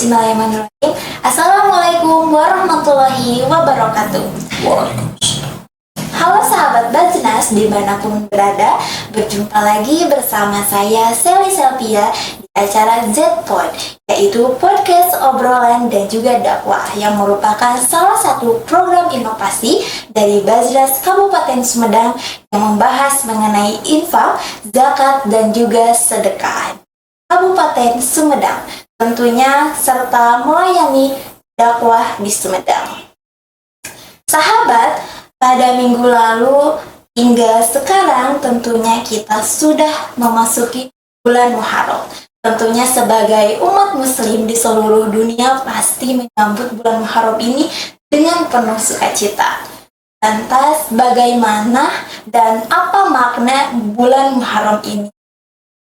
Bismillahirrahmanirrahim. Assalamualaikum warahmatullahi wabarakatuh. Waalaikumsalam. Halo sahabat Bajnas dimanapun berada, berjumpa lagi bersama saya Sally Selvia di acara Z-Pod, yaitu podcast obrolan dan juga dakwah yang merupakan salah satu program inovasi dari Bajnas Kabupaten Sumedang yang membahas mengenai infak, zakat dan juga sedekah Kabupaten Sumedang, tentunya serta melayani dakwah di Sumedang. Sahabat, pada minggu lalu hingga sekarang tentunya kita sudah memasuki bulan Muharram. Tentunya sebagai umat muslim di seluruh dunia pasti menyambut bulan Muharram ini dengan penuh sukacita. Lantas bagaimana dan apa makna bulan Muharram ini?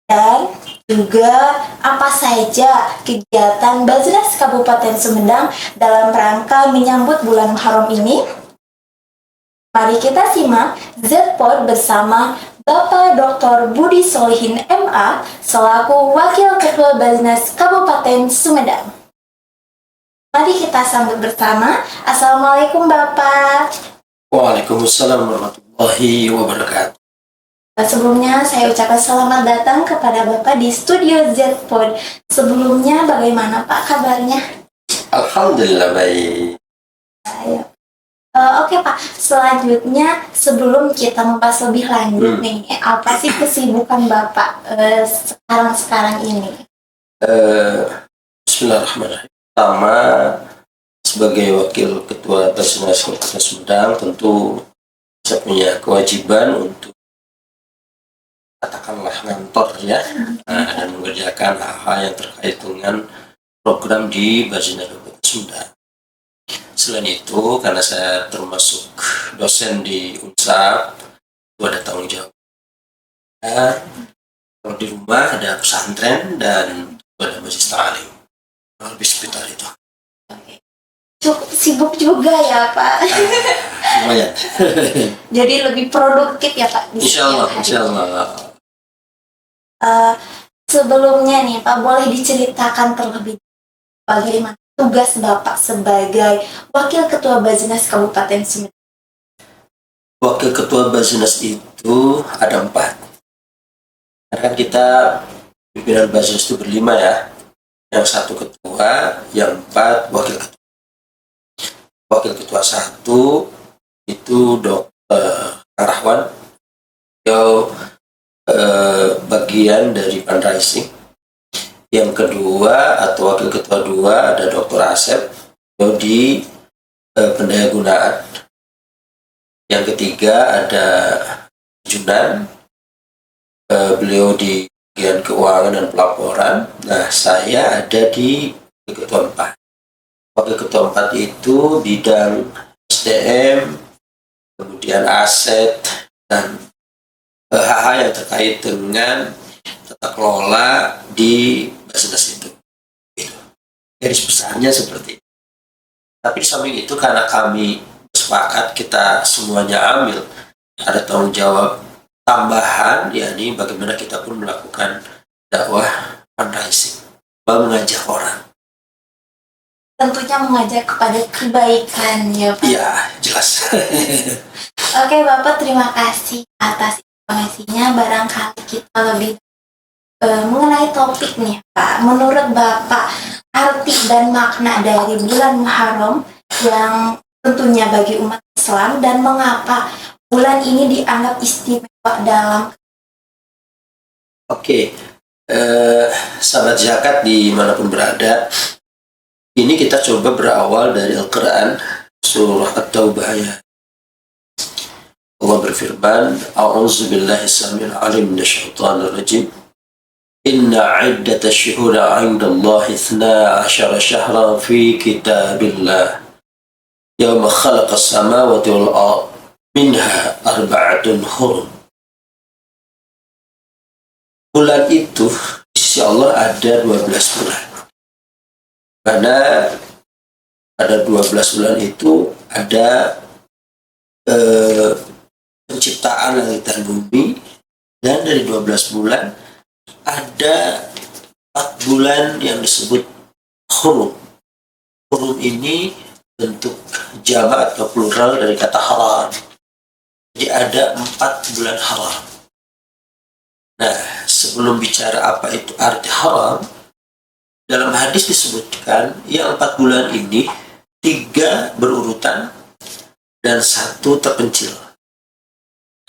Dan juga apa saja kegiatan Bajnas Kabupaten Sumedang dalam rangka menyambut bulan Muharram ini? Mari kita simak Z-Pod bersama Bapak Dr. Budi Solihin MA selaku Wakil Ketua Bajnas Kabupaten Sumedang. Mari kita sambut bersama. Assalamualaikum Bapak. Waalaikumsalam warahmatullahi wabarakatuh. Sebelumnya saya ucapkan selamat datang kepada Bapak di studio Z-Pod. Sebelumnya bagaimana Pak kabarnya? Alhamdulillah baik. Oke Pak, selanjutnya sebelum kita membahas lebih lanjut nih, apa sih kesibukan Bapak sekarang ini? Bismillahirrahmanirrahim. Pertama, sebagai Wakil Ketua Bajnas Kabupaten Sumedang, tentu saya punya kewajiban untuk katakanlah ngantor ya, dan mengerjakan hal-hal yang terkait dengan program di Bajnas Kabupaten Sumedang. Selain itu, karena saya termasuk dosen di UNSAP, itu ada tanggung jawab. Kalau di rumah ada pesantren dan ada majelis ta'lim. Lebih sekitar itu. Cukup sibuk juga ya Pak. Lumayan. Jadi lebih produktif ya Pak. Insya Allah. Sebelumnya nih Pak, boleh diceritakan terlebih bagaimana tugas Bapak sebagai Wakil Ketua Bajnas Kabupaten Sumedang? Wakil Ketua Bajnas itu ada 4. Karena kan kita pimpinan Bajnas itu berlima ya. Yang 1 ketua, yang 4 wakil ketua. Wakil ketua 1 itu Dr. Rahwan. Beliau bagian dari fundraising. Yang kedua atau wakil ketua 2 ada Dr. Asep, beliau di pendayagunaan. Yang ketiga ada Junan, beliau di bagian keuangan dan pelaporan. Nah, saya ada di wakil ketua 4. Wakil ketua 4 itu bidang SDM, kemudian aset, dan hal-hal yang terkait dengan tata kelola di Bajnas itu. Garis besarnya seperti itu. Tapi di samping itu karena kami sepakat kita semuanya ambil, ada tanggung jawab tambahan, yakni bagaimana kita pun melakukan dakwah fundraising, mengajak orang. Tentunya mengajak kepada kebaikan ya Pak. Iya, jelas. Oke Bapak, terima kasih atas informasinya. Barangkali kita lebih mengenai topik nih Pak. Menurut Bapak, arti dan makna dari bulan Muharram yang tentunya bagi umat Islam, dan mengapa bulan ini dianggap istimewa dalam... Oke, sahabat zakat dimanapun berada, ini kita coba berawal dari Al-Quran, surah At-Taubah ya. Allah berfirman, A'udzubillahi samil alim minasyaitonir rajim. Inna iddatash syuhuri 'indallahi 12 syahran fi kitabillah. Yawma khalaqas samawati wal ardh minha arba'atun hurum. Bulan itu di sisi Allah ada 12 bulan. Karena pada 12 bulan itu ada penciptaan langit dan bumi, dan dari 12 bulan ada 4 bulan yang disebut hurum. Hurum ini bentuk jamak atau plural dari kata haram. Jadi ada 4 bulan haram. Nah, sebelum bicara apa itu arti haram, dalam hadis disebutkan yang 4 bulan ini 3 berurutan dan 1 terpencil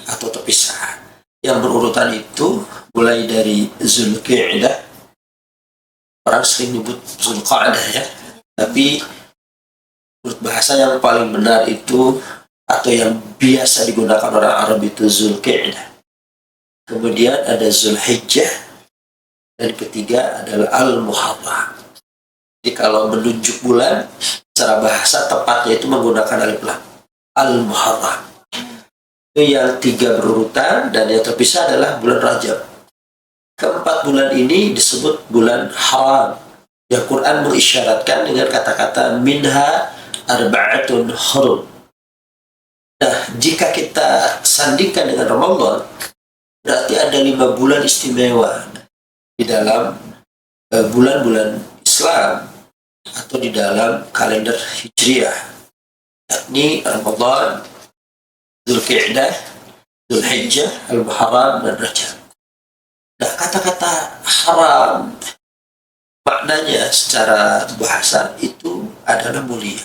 atau terpisah. Yang berurutan itu mulai dari Zulqa'dah, orang sering nyebut Zulqa'dah ya, tapi menurut bahasa yang paling benar itu atau yang biasa digunakan orang Arab itu Zulqa'dah. Kemudian ada Zulhijjah, dan ketiga adalah Al-Muharram. Jadi kalau menunjuk bulan secara bahasa tepatnya itu menggunakan alif lam. Al-Muharram. Itu yang 3 berurutan dan yang terpisah adalah bulan Rajab. Keempat bulan ini disebut bulan haram. Yang Quran mengisyaratkan dengan kata-kata minha arba'atun hurum. Nah, jika kita sandingkan dengan Ramadan, berarti ada 5 bulan istimewa di dalam bulan-bulan Islam atau di dalam kalender Hijriah, yakni Ramadan, Zulqa'dah, Zulhijjah, Al-Muharram, dan Rajab. Nah, kata-kata haram maknanya secara bahasa itu adalah mulia.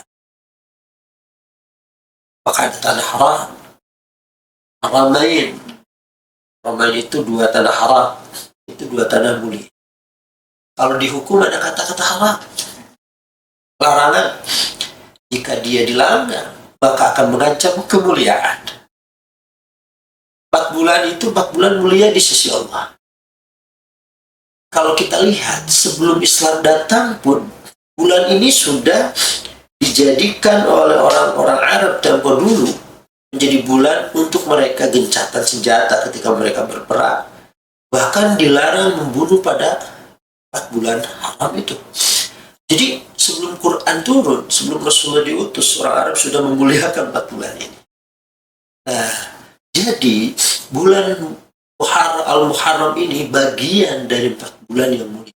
Maka ada tanah haram, haramain. Haramain itu 2 tanah haram, itu 2 tanah mulia. Kalau di hukum ada kata-kata haram, larangan. Jika dia dilanggar, maka akan mengancam kemuliaan. 4 bulan itu 4 bulan mulia di sisi Allah. Kalau kita lihat sebelum Islam datang pun, bulan ini sudah dijadikan oleh orang-orang Arab tempo dulu menjadi bulan untuk mereka gencatan senjata ketika mereka berperang. Bahkan dilarang membunuh pada 4 bulan haram itu. Jadi sebelum Quran turun, sebelum Rasulullah diutus, orang Arab sudah memuliakan 4 bulan ini. Nah, jadi bulan Al-Muharram ini bagian dari 4 bulan yang mulia.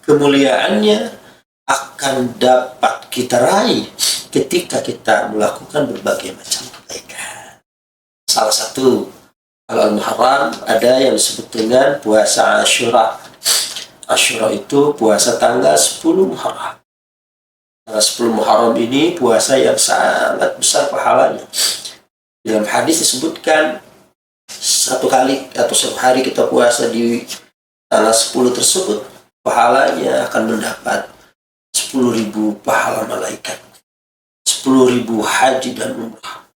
Kemuliaannya akan dapat kita raih ketika kita melakukan berbagai macam kebaikan. Salah satu Al-Muharram ada yang disebut dengan puasa Asyura. Asyura itu puasa tanggal 10 Muharram. Tanggal 10 Muharram ini puasa yang sangat besar pahalanya. Dalam hadis disebutkan 1 kali atau 1 hari kita puasa di tanggal 10 tersebut, pahalanya akan mendapat 10.000 pahala malaikat, 10.000 haji dan umrah,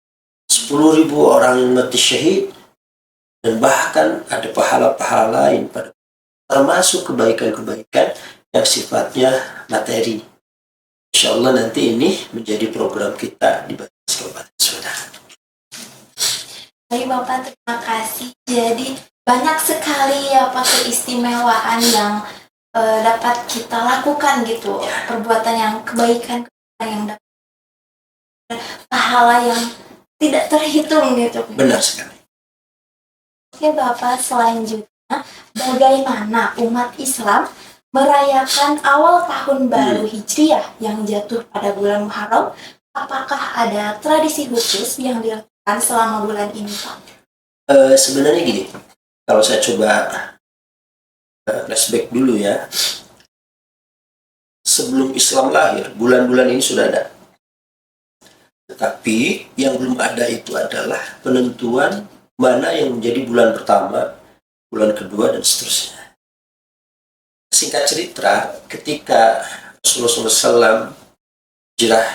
10.000 orang yang mati syahid, dan bahkan ada pahala-pahala lain pada termasuk kebaikan-kebaikan yang sifatnya materi. Insya Allah nanti ini menjadi program kita di Batas Kabupaten Sumedang. Baik Bapak, terima kasih. Jadi banyak sekali apa keistimewaan yang dapat kita lakukan gitu, perbuatan yang kebaikan yang dapat pahala yang tidak terhitung gitu. Benar sekali. Oke Bapak, selanjutnya bagaimana umat Islam merayakan awal tahun baru Hijriah yang jatuh pada bulan Muharram? Apakah ada tradisi khusus yang dilakukan selama bulan ini, Pak? Sebenarnya gini, kalau saya coba flashback dulu ya. Sebelum Islam lahir, bulan-bulan ini sudah ada. Tetapi yang belum ada itu adalah penentuan mana yang menjadi bulan pertama, bulan kedua, dan seterusnya. Singkat cerita, ketika Rasulullah SAW hijrah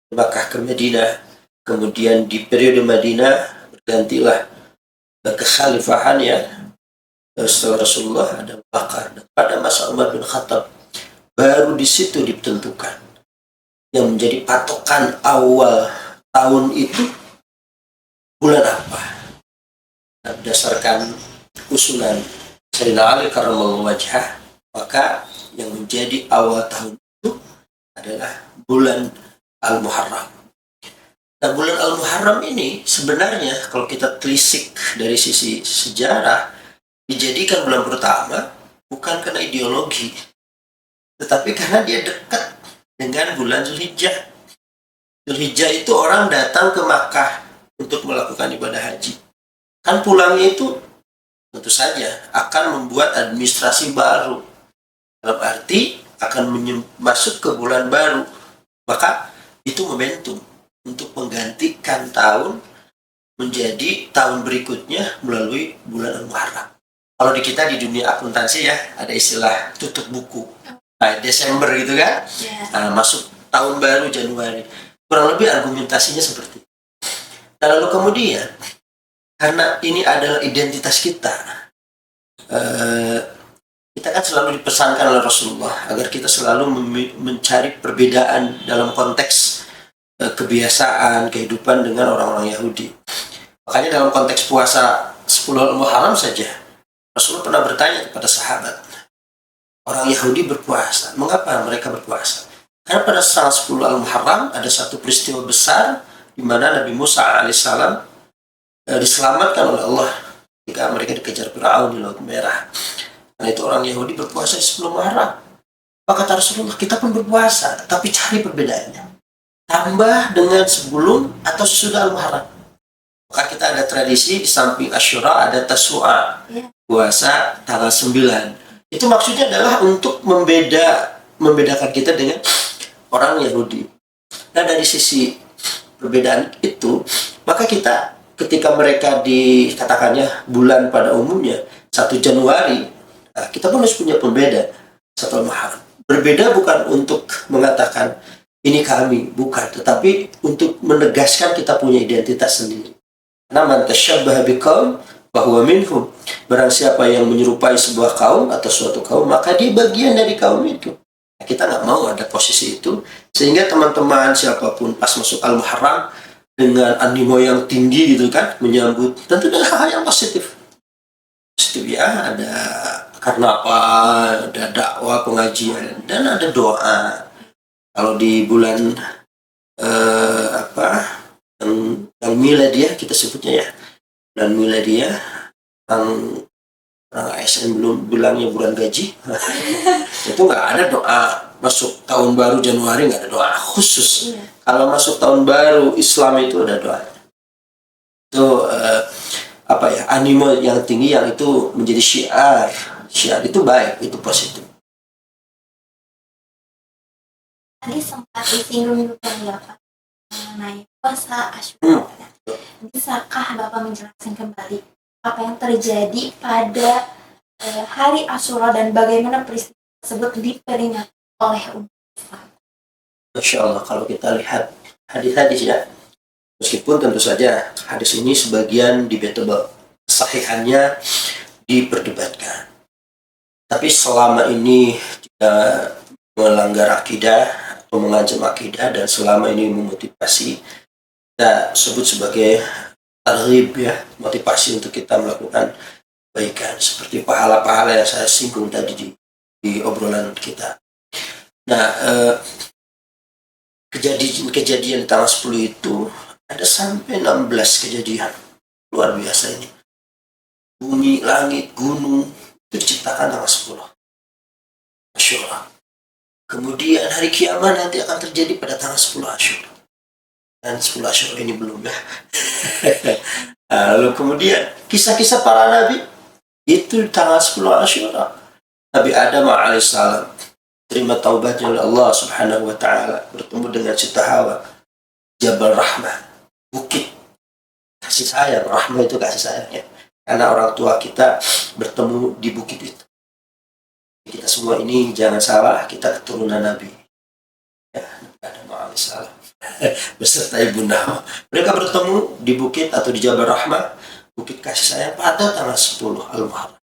Makkah ke Madinah, kemudian di periode Madinah bergantilah kekhalifahan ya, setelah Rasulullah ada Abu Bakar, dan pada masa Umar bin Khattab baru di situ ditentukan yang menjadi patokan awal tahun itu bulan apa. Nah, berdasarkan usulan Sayyidina Ali karramallahu wajhah, maka yang menjadi awal tahun itu adalah bulan Al-Muharram. Nah, bulan Al-Muharram ini sebenarnya kalau kita telisik dari sisi sejarah dijadikan bulan pertama bukan karena ideologi, tetapi karena dia dekat dengan bulan Zulhijjah. Zulhijjah itu orang datang ke Makkah untuk melakukan ibadah haji. Kan pulangnya itu tentu saja akan membuat administrasi baru. Dalam arti akan masuk ke bulan baru. Maka itu momentum untuk menggantikan tahun menjadi tahun berikutnya melalui bulan Al-Muharram. Kalau di kita di dunia akuntansi ya ada istilah tutup buku. Nah, Desember gitu kan. Nah, masuk tahun baru Januari. Kurang lebih argumentasinya seperti itu. Lalu kemudian karena ini adalah identitas kita, kita kan selalu dipesankan oleh Rasulullah agar kita selalu mencari perbedaan dalam konteks kebiasaan, kehidupan dengan orang-orang Yahudi. Makanya dalam konteks puasa 10 Al-Muharram saja, Rasulullah pernah bertanya kepada sahabat, orang Yahudi berpuasa, mengapa mereka berpuasa? Karena pada tanggal 10 Al-Muharram ada satu peristiwa besar di mana Nabi Musa alaihissalam diselamatkan oleh Allah ketika mereka dikejar Fir'aun di Laut Merah. Karena itu orang Yahudi berpuasa di 10 Muharram. Maka kata Rasulullah, kita pun berpuasa, tapi cari perbedaannya. Tambah dengan sebelum atau sesudah Al-Muharram. Maka kita ada tradisi di samping Asyura ada Tasu'a, puasa tanggal 9. Itu maksudnya adalah untuk membedakan kita dengan orang Yahudi. Nah dari sisi perbedaan itu, maka kita ketika mereka dikatakannya bulan pada umumnya 1 Januari, nah, kita pun harus punya pembeda 1 Muharram. Berbeda bukan untuk mengatakan ini kami, bukan, tetapi untuk menegaskan kita punya identitas sendiri. Karena man tasyabbaha biqaum fahuwa minhum. Barang siapa yang menyerupai sebuah kaum atau suatu kaum, maka dia bagian dari kaum itu. Nah, kita nggak mau ada posisi itu, sehingga teman-teman siapapun pas masuk Al-Muharram dengan animo yang tinggi gitu kan, menyambut tentu dengan hal yang positif ya, ada karena apa, ada dakwah, pengajian, dan ada doa. Kalau di bulan yang miladiyah kita sebutnya ya, bulan miladiyah, orang ASN belum bilangnya bulan gaji itu nggak ada doa masuk tahun baru Januari, nggak ada doa khusus. Kalau masuk tahun baru Islam itu ada doa. Itu animo yang tinggi yang itu menjadi syiar. Syiar itu baik, itu positif. Tadi sempat disinggung juga Bapak mengenai puasa Asyura. Bisakah Bapak menjelaskan kembali apa yang terjadi pada hari Asyura dan bagaimana peristiwa tersebut diperingati oleh umat Islam? Masya Allah, kalau kita lihat hadis-hadis ya, meskipun tentu saja hadis ini sebagian debatable, kesahihannya diperdebatkan, tapi selama ini tidak melanggar akidah atau mengancam akidah dan selama ini memotivasi, kita sebut sebagai targhib ya, motivasi untuk kita melakukan kebaikan seperti pahala-pahala yang saya singgung tadi di obrolan kita. Nah, kejadian tanggal 10 itu ada sampai 16 kejadian luar biasa ini. Bumi, langit, gunung itu diciptakan tanggal 10 Asyura. Kemudian hari kiamat nanti akan terjadi pada tanggal 10 Asyura. Dan 10 Asyura ini belum ya. Lalu kemudian kisah-kisah para nabi itu tanggal 10 Asyura. Nabi Adam alaihissalam terima taubatnya oleh Allah Subhanahu wa taala, bertemu dengan Siti Hawa, Jabal Rahmah, bukit kasih sayang. Rahmah itu kasih sayangnya, karena orang tua kita bertemu di bukit itu. Kita semua ini jangan salah, kita keturunan Nabi ya, Nabi Adam alaihissalam beserta ibunda. Mereka bertemu di bukit atau di Jabal Rahmah, bukit kasih sayang, pada tanggal 10 Al-Muharram.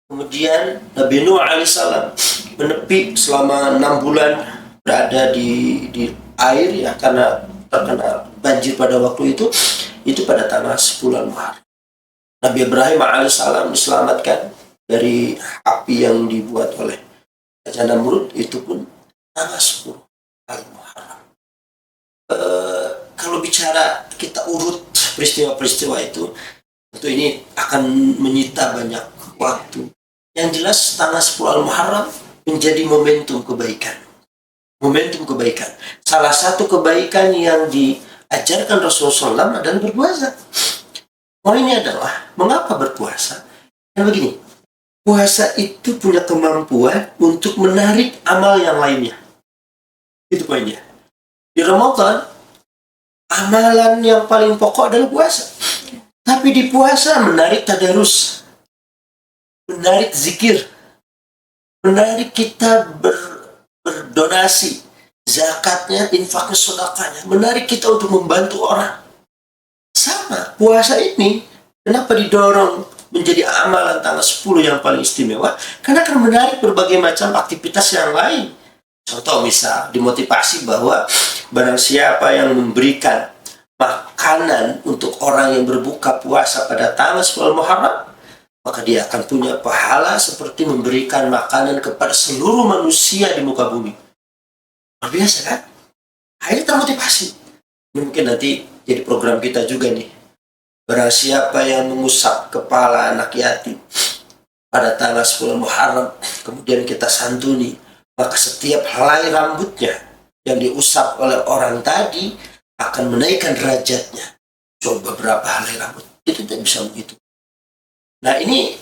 Kemudian Nabi Nuh alaihissalam menepi selama 6 bulan berada di air ya, karena terkena banjir pada waktu itu pada tanggal 10 Al-Muharram. Nabi Ibrahim alaihissalam diselamatkan dari api yang dibuat oleh Raja Namrud, itu pun tanggal 10 Al-Muharram. Kalau bicara kita urut peristiwa-peristiwa itu, tentu ini akan menyita banyak waktu. Yang jelas tanggal 10 Al-Muharram menjadi momentum kebaikan. Momentum kebaikan. Salah satu kebaikan yang diajarkan Rasulullah SAW adalah berpuasa. Poinnya adalah, mengapa berpuasa? Karena begini, puasa itu punya kemampuan untuk menarik amal yang lainnya. Itu poinnya. Di Ramadan, amalan yang paling pokok adalah puasa. Tapi di puasa menarik tadarus, menarik zikir, menarik kita berdonasi, zakatnya, infaknya, sedekahnya, menarik kita untuk membantu orang. Sama, puasa ini kenapa didorong menjadi amalan tanggal 10 yang paling istimewa? Karena akan menarik berbagai macam aktivitas yang lain. Contoh misal, dimotivasi bahwa barang siapa yang memberikan makanan untuk orang yang berbuka puasa pada tanggal 10 Muharram, maka dia akan punya pahala seperti memberikan makanan kepada seluruh manusia di muka bumi. Luar biasa kan? Akhirnya termotivasi. Mungkin nanti jadi program kita juga nih. Barang siapa yang mengusap kepala anak yatim pada tanggal 10 Muharram, kemudian kita santuni, maka setiap helai rambutnya yang diusap oleh orang tadi akan menaikkan derajatnya. Coba berapa helai rambut? Itu tidak bisa begitu. Nah ini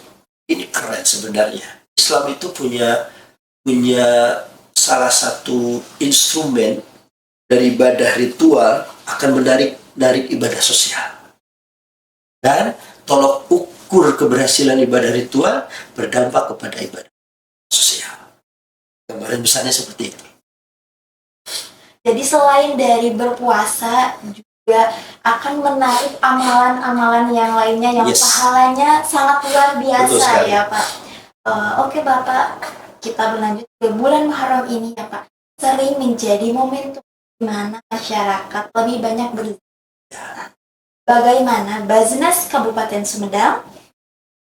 keren sebenarnya. Islam itu punya salah satu instrumen dari ibadah ritual akan menarik ibadah sosial. Dan tolok ukur keberhasilan ibadah ritual berdampak kepada ibadah sosial. Gambaran besarnya seperti itu. Jadi selain dari berpuasa juga akan menarik amalan-amalan yang lainnya yang pahalanya sangat luar biasa ya Pak. Oke Bapak, kita berlanjut ke bulan Muharram ini ya Pak. Sering menjadi momentum di mana masyarakat lebih banyak berzakat. Bagaimana Baznas Kabupaten Sumedang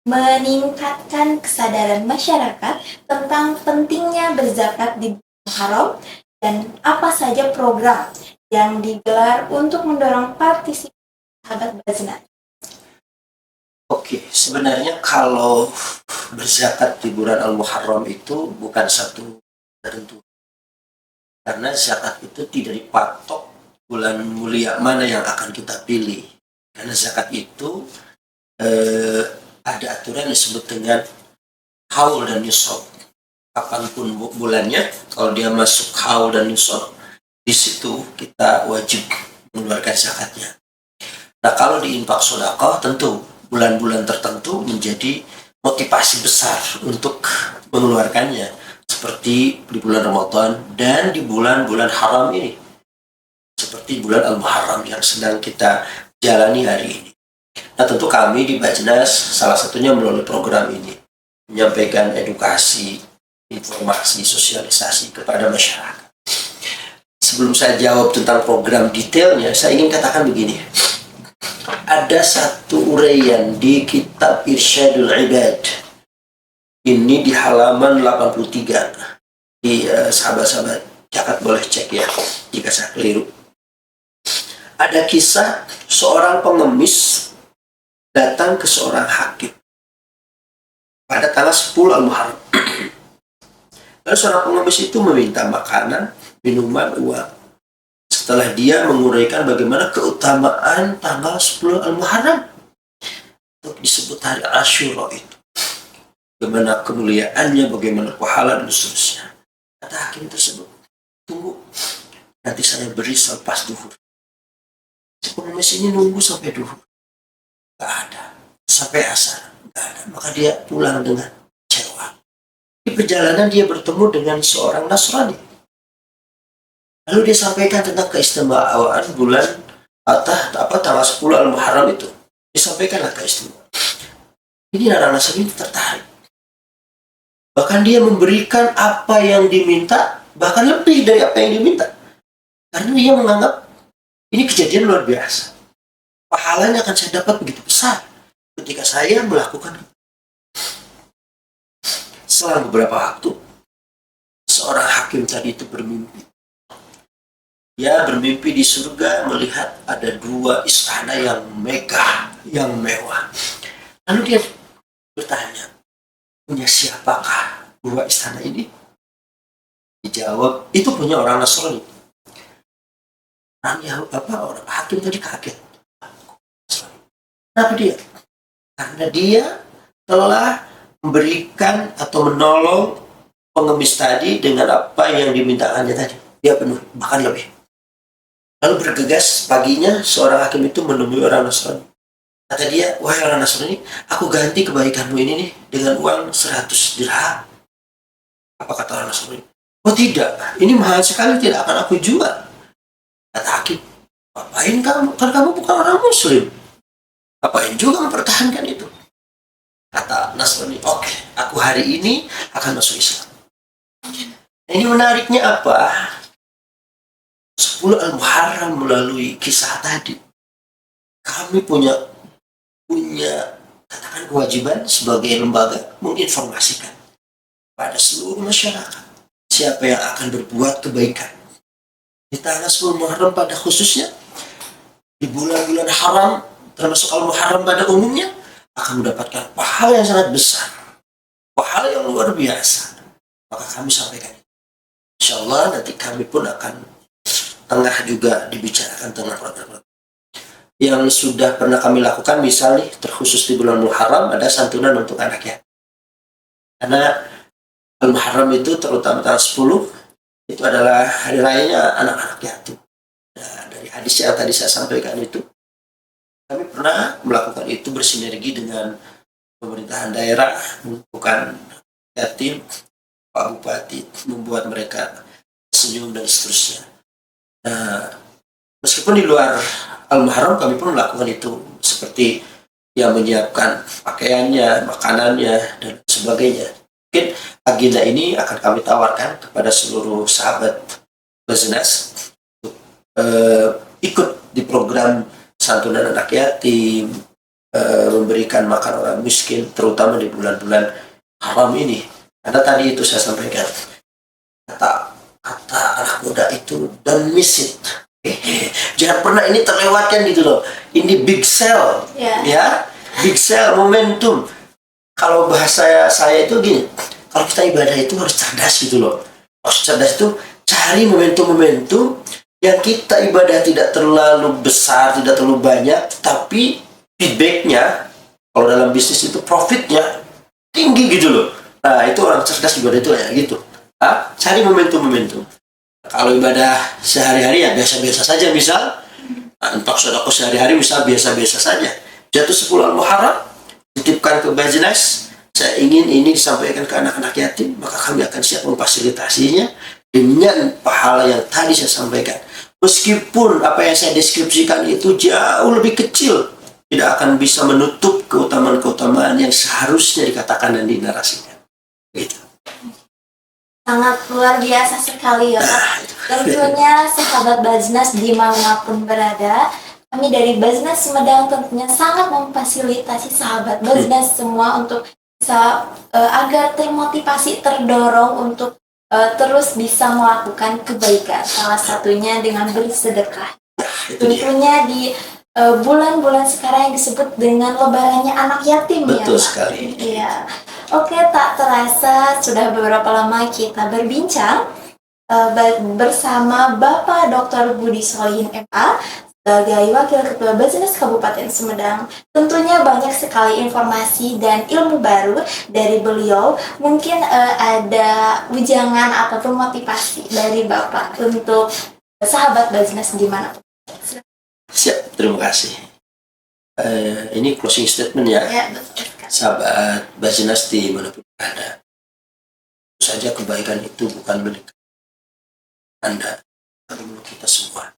meningkatkan kesadaran masyarakat tentang pentingnya berzakat di bulan Muharram dan apa saja program yang digelar untuk mendorong partisipasi sahabat Baznas? Oke, sebenarnya kalau berzakat di bulan Al-Muharram itu bukan satu tertentu. Karena zakat itu tidak dipatok bulan mulia mana yang akan kita pilih. Karena zakat itu ada aturan yang disebut dengan haul dan nisab. Kapanpun bulannya, kalau dia masuk haul dan nisab, di situ kita wajib mengeluarkan zakatnya. Nah kalau di infak sedekah tentu bulan-bulan tertentu menjadi motivasi besar untuk mengeluarkannya, seperti di bulan Ramadan dan di bulan-bulan haram ini, seperti bulan Al-Muharram yang sedang kita jalani hari ini. Nah tentu kami di Baznas salah satunya melalui program ini menyampaikan edukasi, informasi, sosialisasi kepada masyarakat. Sebelum saya jawab tentang program detailnya, saya ingin katakan begini. Ada satu uraian di kitab Irsyadul Ibad. Ini di halaman 83. Di sahabat-sahabat zakat boleh cek ya jika saya keliru. Ada kisah seorang pengemis datang ke seorang hakim pada tanggal 10 Al-Muharram. Lalu seorang pengemis itu meminta makanan, minuman, uang. Setelah dia menguraikan bagaimana keutamaan tanggal 10 Al-Muharram, untuk disebut hari Asyura itu, bagaimana kemuliaannya, bagaimana pahala dan seterusnya. Kata hakim tersebut, tunggu, nanti saya beri selepas duhur. Si pengemis ini nunggu sampai duhur, gak ada. Sampai asar, gak ada. Maka dia pulang dengan kecewa. Di perjalanan dia bertemu dengan seorang Nasrani. Lalu dia sampaikan tentang keistimewaan bulan tanggal 10 Al-Muharram itu. Disampaikanlah keistimewaan. Ini orang Nasrani tertarik. Bahkan dia memberikan apa yang diminta, bahkan lebih dari apa yang diminta. Karena dia menganggap ini kejadian luar biasa. Pahalanya akan saya dapat begitu besar ketika saya melakukan. Selang beberapa waktu, seorang hakim tadi itu bermimpi. Dia bermimpi di surga melihat ada 2 istana yang megah, yang mewah. Lalu dia bertanya, punya siapakah 2 istana ini? dijawab itu punya orang Nasrani. Orang hakim tadi kaget. Kenapa dia? Karena dia telah memberikan atau menolong pengemis tadi dengan apa yang dimintaannya tadi. Dia penuh, bahkan lebih. Lalu bergegas paginya seorang hakim itu menemui orang Nasrani. Kata dia, wahai orang Nasrani, aku ganti kebaikanmu ini nih dengan uang 100 dirham. Apa kata orang Nasrani? Oh tidak, ini mahal sekali, tidak akan aku jual. Kata hakim, ngapain kamu? Kan kamu bukan orang Muslim. Ngapain juga mempertahankan itu? Kata Nasrani, oke, aku hari ini akan masuk Islam. Ini menariknya apa? 10 Al-Muharram melalui kisah tadi. Kami punya katakan kewajiban sebagai lembaga menginformasikan pada seluruh masyarakat siapa yang akan berbuat kebaikan. Di tanggal 10 Muharram pada khususnya, di bulan-bulan haram termasuk Al-Muharram pada umumnya, akan mendapatkan pahala yang sangat besar, pahala yang luar biasa. Maka kami sampaikan, insya Allah nanti kami pun akan tengah juga dibicarakan tengah program yang sudah pernah kami lakukan. Misalnya terkhusus di bulan Muharram ada santunan untuk anak ya, karena Al-Muharram itu terutama tanggal 10 itu adalah hari rayanya anak-anak yatim. Nah, dari hadis yang tadi saya sampaikan itu, kami pernah melakukan itu bersinergi dengan pemerintahan daerah, mengumpulkan yatim, Pak Bupati, membuat mereka senyum dan seterusnya. Nah, meskipun di luar Al-Muharram kami pun melakukan itu, seperti yang menyiapkan pakaiannya, makanannya, dan sebagainya. Mungkin agenda ini akan kami tawarkan kepada seluruh sahabat Basnas untuk ikut di program santunan anak yatim, memberikan makan orang miskin, terutama di bulan-bulan haram ini. Karena tadi itu saya sampaikan, kata anak muda itu, don't miss it. Jangan pernah ini terlewatkan gitu loh. Ini big sale, ya, big sale, momentum. Kalau bahasa saya itu gini, kalau kita ibadah itu harus cerdas gitu loh. Harus cerdas itu cari momentum-momentum yang kita ibadah tidak terlalu besar, tidak terlalu banyak, tapi feedbacknya, kalau dalam bisnis itu profitnya tinggi gitu loh. Nah itu orang cerdas ibadah itu ya gitu. Cari momentum-momentum. Kalau ibadah sehari-hari ya biasa-biasa saja, misal untuk sedekah sehari-hari misal biasa-biasa saja. Jatuh 10 Al-Muharram, titipkan ke Basnas, saya ingin ini disampaikan ke anak-anak yatim, maka kami akan siap memfasilitasinya dengan pahala yang tadi saya sampaikan. Meskipun apa yang saya deskripsikan itu jauh lebih kecil, tidak akan bisa menutup keutamaan-keutamaan yang seharusnya dikatakan dan dinarasikan. Gitu. Sangat luar biasa sekali ya Pak. Tentunya sahabat Basnas dimanapun berada, kami dari Basnas Sumedang tentunya sangat memfasilitasi sahabat Basnas semua untuk bisa agar termotivasi, terdorong untuk terus bisa melakukan kebaikan. Salah satunya dengan bersedekah. Tentunya di bulan-bulan sekarang yang disebut dengan lebarannya anak yatim. Betul ya, sekali. Iya. Oke, tak terasa sudah beberapa lama kita berbincang bersama Bapak Dr. Budi Solihin MA sebagai Wakil Ketua Basnas Kabupaten Sumedang. Tentunya banyak sekali informasi dan ilmu baru dari beliau. Mungkin ada ujangan ataupun motivasi dari Bapak untuk sahabat Basnas dimanapun. Siap, terima kasih. Ini closing statement ya. Ya, betul. Sahabat Basnas dimanapun ada. Tentu saja kebaikan itu bukan milik Anda, tapi milik kita semua.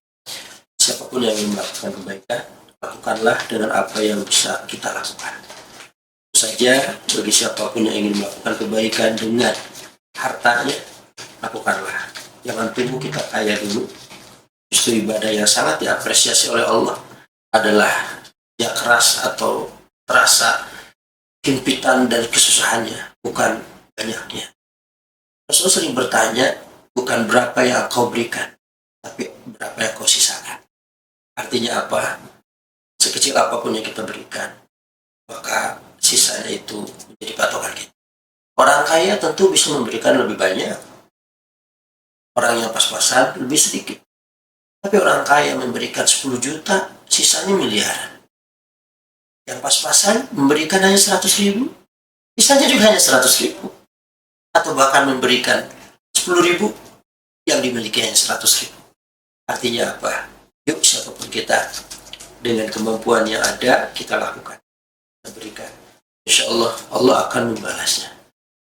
Siapapun yang ingin melakukan kebaikan, lakukanlah dengan apa yang bisa kita lakukan. Tentu saja bagi siapapun yang ingin melakukan kebaikan dengan hartanya, lakukanlah. Jangan tunggu kita kaya dulu. Justru ibadah yang sangat diapresiasi oleh Allah adalah kerja keras atau terasa himpitan dan kesusahannya, bukan banyaknya. Rasul sering bertanya, bukan berapa yang kau berikan, tapi berapa yang kau sisakan. Artinya apa? Sekecil apapun yang kita berikan, maka sisanya itu menjadi patokan kita. Orang kaya tentu bisa memberikan lebih banyak, Orang yang pas-pasan lebih sedikit. Tapi orang kaya memberikan 10 juta, sisanya miliaran. Yang pas-pasan memberikan hanya 100 ribu, sisanya juga hanya 100 ribu. Atau bahkan memberikan 10 ribu, yang dimiliki hanya 100 ribu. Artinya apa? Yuk siapapun kita, dengan kemampuan yang ada, kita lakukan. Kita berikan. Insya Allah, Allah akan membalasnya.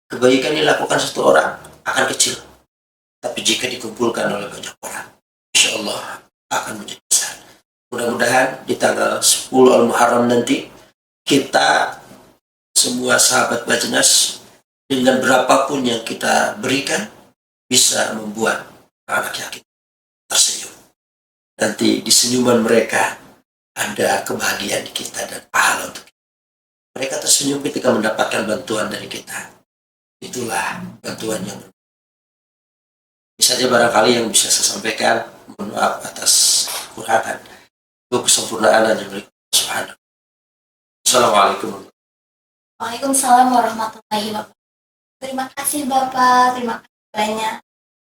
Kebaikan yang dilakukan satu orang akan kecil. Tapi jika dikumpulkan oleh banyak orang, insya Allah akan menjadi besar. Mudah-mudahan di tanggal 10 Al-Muharram nanti, kita semua sahabat Bajnas, dengan berapapun yang kita berikan, bisa membuat anak yakin tersenyum. Nanti di senyuman mereka ada kebahagiaan di kita dan pahala untuk kita. Mereka tersenyum ketika mendapatkan bantuan dari kita. Itulah bantuan yang bisa saja barangkali yang bisa saya sampaikan. Mohon maaf atas kekurangan. Itu kesempurnaan hanya milik Allah Subhanahu. Assalamualaikum. Waalaikumsalam warahmatullahi wabarakatuh. Terima kasih Bapak, terima kasih banyak.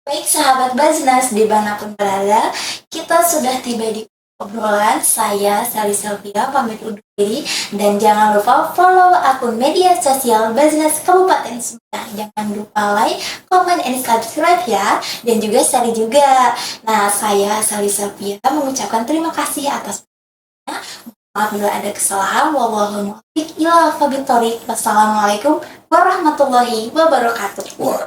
Baik sahabat Bajnas dimanapun berada, kita sudah tiba di obrolan. Saya Sally Selvia pamit undur diri, dan jangan lupa follow akun media sosial Bajnas Kabupaten Sumedang. Jangan lupa like, comment, and subscribe ya, dan juga share juga. Nah, saya Sally Selvia mengucapkan terima kasih atas maaf bila ada kesalahan. Wallahu muwaffiq ila aqwamit thoriq. Wassalamualaikum warahmatullahi wabarakatuh. Wah.